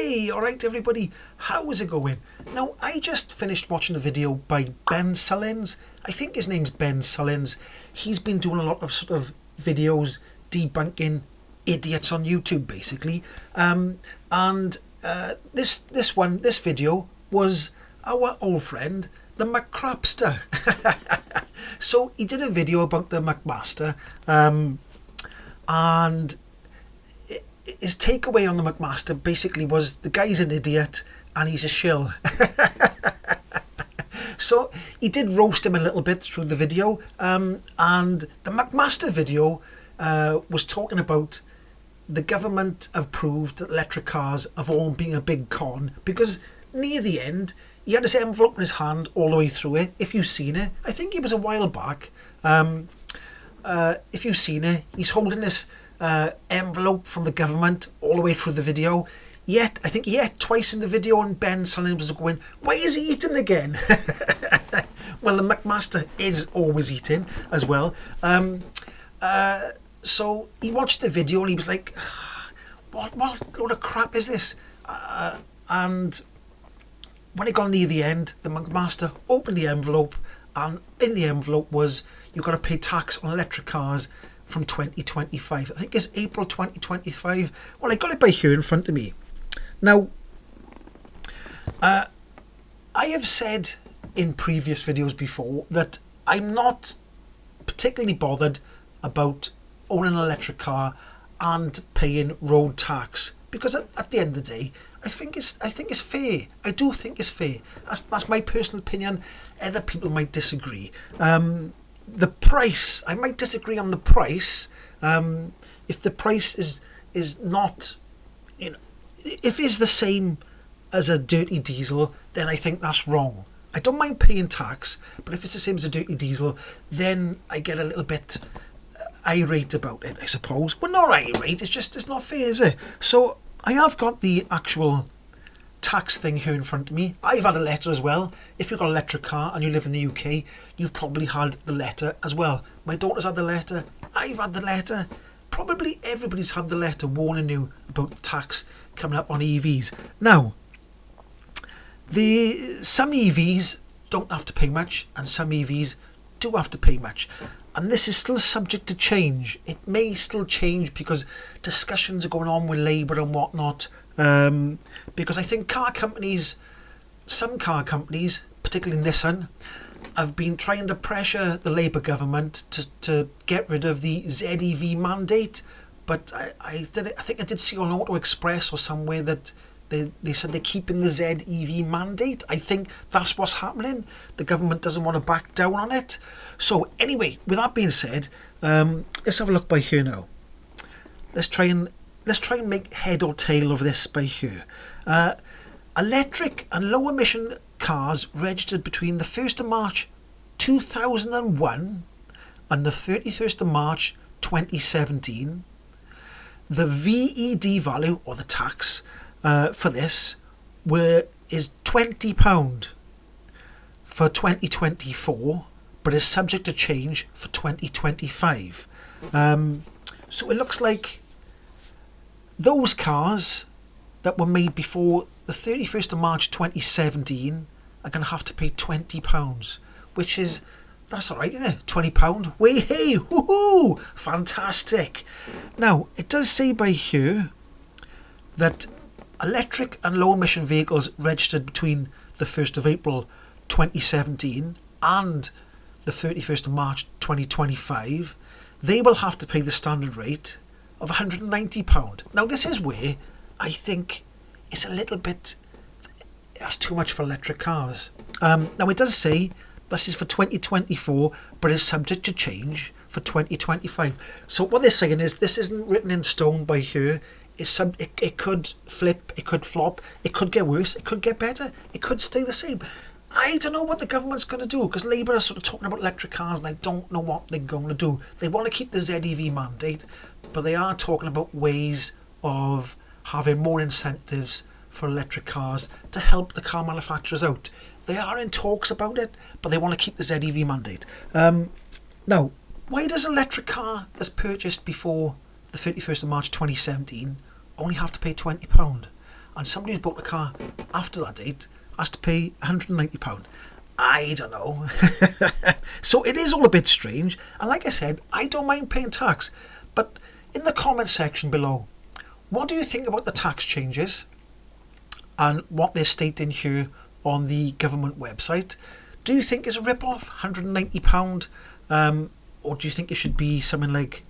Hey, alright everybody, how's it going? Now, I just finished watching a video by Ben Sullins. I think his name's Ben Sullins. He's been doing a lot of sort of videos debunking idiots on YouTube, basically. This video was our old friend, the McMaster. So he did a video about the McMaster, and his takeaway on the McMaster basically was the guy's an idiot and he's a shill. So he did roast him a little bit through the video, and the McMaster video was talking about the government have proved that electric cars have all been a big con, because near the end he had this envelope in his hand all the way through it. If you've seen it, I think it was a while back. If you've seen it, he's holding this envelope from the government all the way through the video. Yet, I think he ate twice in the video, and Ben Sullins was going, why is he eating again? Well, the McMaster is always eating as well. So he watched the video and he was like, what load of crap is this? And when it got near the end, the McMaster opened the envelope, and in the envelope was, you've got to pay tax on electric cars from 2025. I think it's April 2025. Well, I got it by here in front of me. Now, I have said in previous videos before that I'm not particularly bothered about owning an electric car and paying road tax, because at the end of the day, I think it's fair. I do think it's fair. That's my personal opinion. Other people might disagree. The price, I might disagree on the price. If the price is not, if it's the same as a dirty diesel, then I think that's wrong. I don't mind paying tax, but if it's the same as a dirty diesel, then I get a little bit irate about it, I suppose. Well, not irate, it's not fair, is it? So I have got the actual tax thing here in front of me. I've had a letter as well. If you've got an electric car and you live in the UK, you've probably had the letter as well. My daughter's had the letter. I've had the letter. Probably everybody's had the letter warning you about the tax coming up on EVs. Now, some EVs don't have to pay much, and some EVs do have to pay much. And this is still subject to change. It may still change because discussions are going on with Labour and whatnot. Because I think some car companies, particularly Nissan, have been trying to pressure the Labour government to get rid of the ZEV mandate. But I think I did see on Auto Express or somewhere that they said they're keeping the ZEV mandate. I think that's what's happening. The government doesn't want to back down on it. So anyway, with that being said, let's have a look by here now. Let's try and make head or tail of this by here. Electric and low emission cars registered between the 1st of March 2001 and the 31st of March 2017. The VED value, or the tax, for this is £20 for 2024, but is subject to change for 2025. So it looks like those cars that were made before the 31st of March 2017 are going to have to pay £20, which is, that's all right, isn't it? £20. Way hey, woohoo, fantastic. Now, it does say by here that electric and low emission vehicles registered between the 1st of April 2017 and the 31st of March 2025, they will have to pay the standard rate of £190. Now, this is where I think it's a little bit, that's too much for electric cars. Now, it does say this is for 2024, but is subject to change for 2025. So what they're saying is this isn't written in stone by here. It could flip, it could flop, it could get worse, it could get better, it could stay the same. I don't know what the government's going to do, because Labour are sort of talking about electric cars and I don't know what they're going to do. They want to keep the ZEV mandate, but they are talking about ways of having more incentives for electric cars to help the car manufacturers out. They are in talks about it, but they want to keep the ZEV mandate. Now, why does an electric car that's purchased before the 31st of March 2017 only have to pay £20? and somebody who's bought a car after that date has to pay £190. I don't know. So it is all a bit strange. And like I said, I don't mind paying tax. But in the comment section below, what do you think about the tax changes and what they're stating here on the government website? Do you think it's a rip-off, £190? Or do you think it should be something like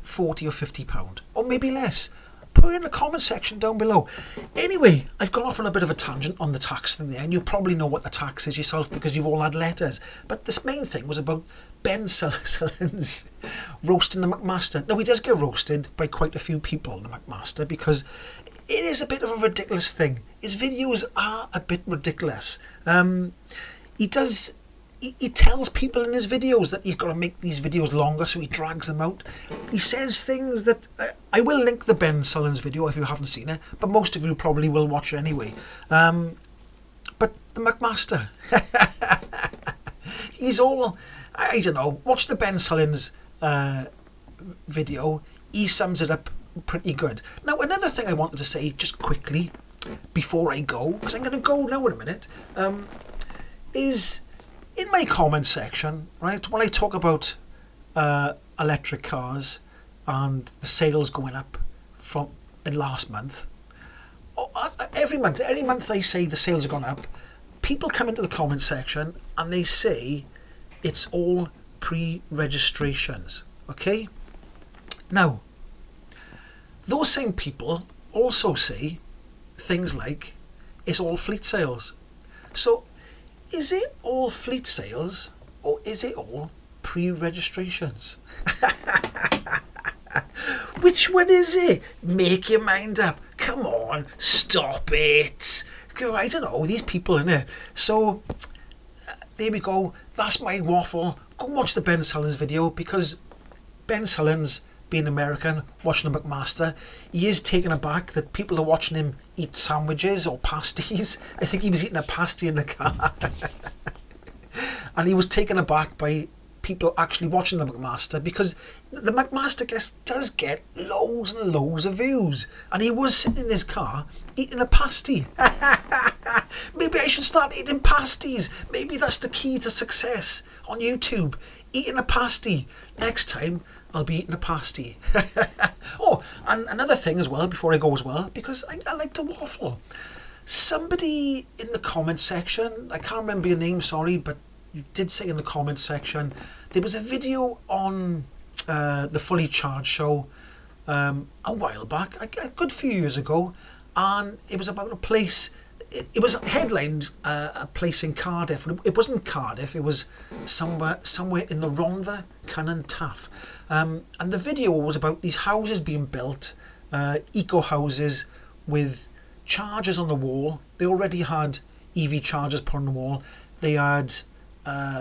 £40 or £50? Or maybe less? Put it in the comment section down below. Anyway, I've gone off on a bit of a tangent on the tax thing there, and you probably know what the tax is yourself because you've all had letters. But this main thing was about Ben Sullins roasting the McMaster. Now, he does get roasted by quite a few people, the McMaster, because it is a bit of a ridiculous thing. His videos are a bit ridiculous. He tells people in his videos that he's got to make these videos longer, so he drags them out. He says things that... I will link the Ben Sullins video if you haven't seen it, but most of you probably will watch it anyway. But the McMaster, he's all... I don't know, watch the Ben Sullins video. He sums it up pretty good. Now, another thing I wanted to say, just quickly, before I go, because I'm going to go now in a minute, is... in my comment section, right, when I talk about electric cars and the sales going up from in last month, every month, any month I say the sales have gone up, people come into the comment section and they say it's all pre-registrations, okay? Now, those same people also say things like it's all fleet sales. So, is it all fleet sales or is it all pre-registrations? Which one is it? Make your mind up. Come on, stop it. I don't know, these people in there. So, there we go. That's my waffle. Go watch the Ben Sullins video because Ben Sullins, being American, watching the McMaster, he is taken aback that people are watching him eat sandwiches or pasties. I think he was eating a pasty in the car. And he was taken aback by people actually watching the McMaster because the McMaster does get loads and loads of views. And he was sitting in his car eating a pasty. Maybe I should start eating pasties. Maybe that's the key to success on YouTube. Eating a pasty. Next time, I'll be eating a pasty. Oh, and another thing as well, before I go as well, because I like to waffle. Somebody in the comment section, I can't remember your name, sorry, but you did say in the comment section, there was a video on the Fully Charged show a while back, a good few years ago, and it was about a place. It was headlined a place in Cardiff. It wasn't Cardiff, it was somewhere in the Rhondda, Cannon Taff. And the video was about these houses being built, eco houses with chargers on the wall. They already had EV chargers put on the wall. They had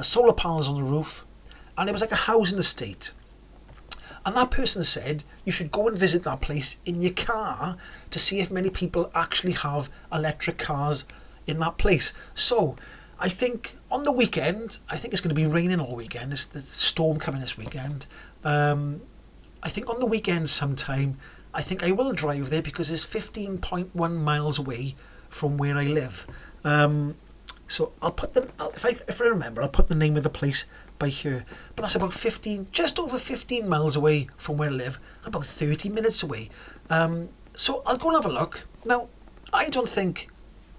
solar panels on the roof. And it was like a housing estate. And that person said you should go and visit that place in your car to see if many people actually have electric cars in that place. So I think on the weekend, I think it's going to be raining all weekend. It's the storm coming this weekend. I think on the weekend sometime, I think I will drive there because it's 15.1 miles away from where I live. So I'll put if I remember, I'll put the name of the place by here. But that's about just over 15 miles away from where I live, about 30 minutes away. So I'll go and have a look. Now, I don't think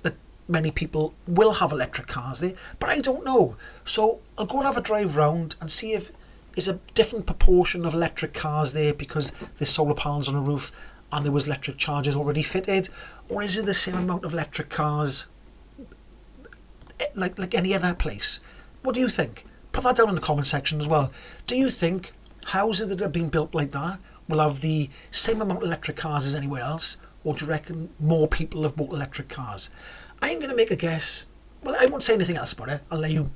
that many people will have electric cars there, but I don't know. So I'll go and have a drive round and see if there's a different proportion of electric cars there because there's solar panels on the roof and there was electric chargers already fitted, or is it the same amount of electric cars like any other place? What do you think? Put that down in the comment section as well. Do you think houses that have been built like that will have the same amount of electric cars as anywhere else, or do you reckon more people have bought electric cars? I'm going to make a guess. Well, I won't say anything else about it. I'll let you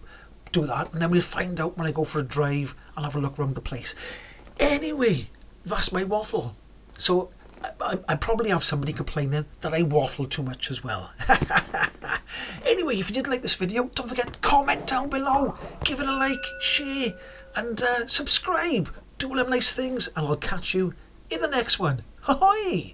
do that, and then we'll find out when I go for a drive and have a look around the place. Anyway, that's my waffle. So I probably have somebody complaining that I waffle too much as well. Anyway, if you did like this video, don't forget, comment down below, give it a like, share, and subscribe. Do all them nice things, and I'll catch you in the next one. Ahoy!